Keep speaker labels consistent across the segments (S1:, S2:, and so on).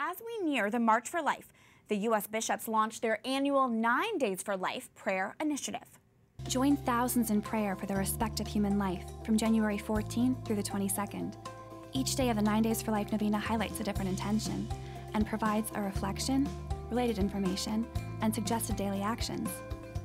S1: as we near the March for Life, the U.S. bishops launched their annual 9 Days for Life prayer initiative.
S2: Join thousands in prayer for the respect of human life from January 14th through the 22nd. Each day of the 9 Days for Life novena highlights a different intention and provides a reflection, related information, and suggested daily actions.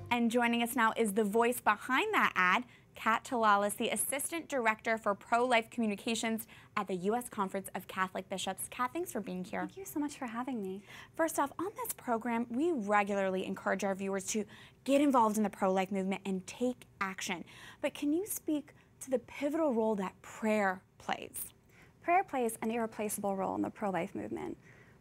S1: And joining us now is the voice behind that ad, Talalas, the Assistant Director for Pro-Life Communications at the U.S. Conference of Catholic Bishops. Kat, thanks for being here.
S2: Thank you so much for having me.
S1: First off, on this program, we regularly encourage our viewers to get involved in the pro-life movement and take action. But can you speak to the pivotal role that prayer plays?
S2: Prayer plays an irreplaceable role in the pro-life movement.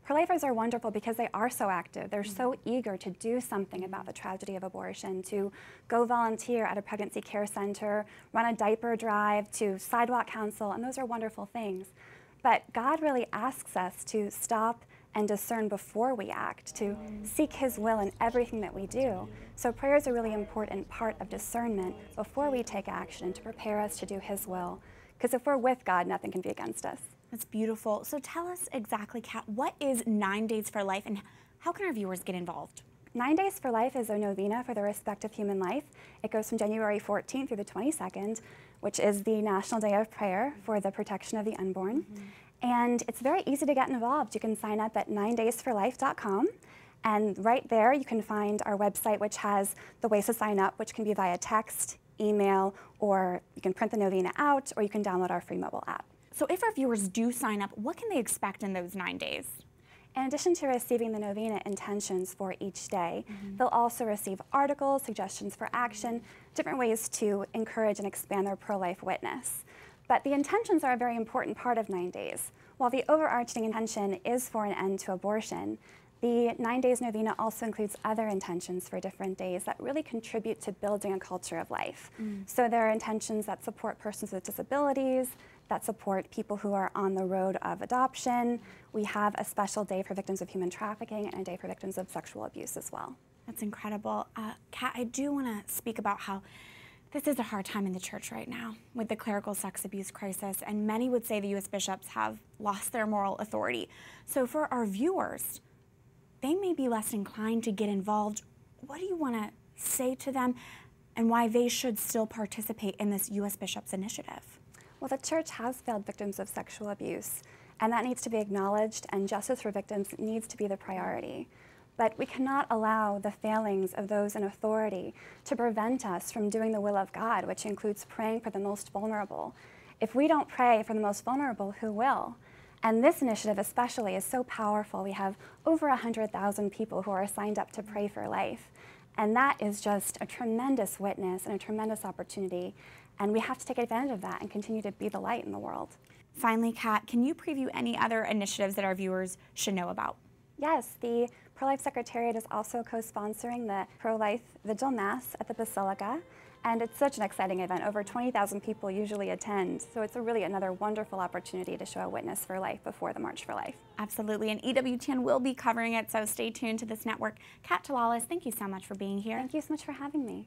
S2: Pro-lifers are wonderful because they are so active. They're so eager to do something about the tragedy of abortion, to go volunteer at a pregnancy care center, run a diaper drive, to sidewalk counsel, and those are wonderful things. But God really asks us to stop and discern before we act, to seek His will in everything that we do. So prayer is a really important part of discernment before we take action to prepare us to do His will. Because if we're with God, nothing can be against us.
S1: That's beautiful. So tell us exactly, Kat, what is 9 Days for Life and how can our viewers get involved?
S2: 9 Days for Life is a novena for the respect of human life. It goes from January 14th through the 22nd, which is the National Day of Prayer for the protection of the unborn. And it's very easy to get involved. You can sign up at 9daysforlife.com. And right there you can find our website, which has the ways to sign up, which can be via text, email, or you can print the novena out, or you can download our free mobile app.
S1: So if our viewers do sign up, what can they expect in those 9 days?
S2: In addition to receiving the novena intentions for each day, they'll also receive articles, suggestions for action, different ways to encourage and expand their pro-life witness. But the intentions are a very important part of 9 days. While the overarching intention is for an end to abortion, the 9 Days novena also includes other intentions for different days that really contribute to building a culture of life. So there are intentions that support persons with disabilities, that support people who are on the road of adoption. We have a special day for victims of human trafficking and a day for victims of sexual abuse as well.
S1: That's incredible. Kat, I do want to speak about how this is a hard time in the church right now with the clerical sex abuse crisis, and many would say the U.S. bishops have lost their moral authority. So for our viewers, they may be less inclined to get involved. What do you want to say to them and why they should still participate in this U.S. bishops initiative?
S2: Well, the church has failed victims of sexual abuse, and that needs to be acknowledged, and justice for victims needs to be the priority. But we cannot allow the failings of those in authority to prevent us from doing the will of God, which includes praying for the most vulnerable. If we don't pray for the most vulnerable, who will? And this initiative especially is so powerful. We have over 100,000 people who are signed up to pray for life. And that is just a tremendous witness and a tremendous opportunity. And we have to take advantage of that and continue to be the light in the world.
S1: Finally, Kat, can you preview any other initiatives that our viewers should know about?
S2: Yes, the Pro-Life Secretariat is also co-sponsoring the Pro-Life Vigil Mass at the Basilica. And it's such an exciting event. Over 20,000 people usually attend. So it's really another wonderful opportunity to show a witness for life before the March for Life.
S1: Absolutely, and EWTN will be covering it, so stay tuned to this network. Talalas, thank you so much for being here.
S2: Thank you so much for having me.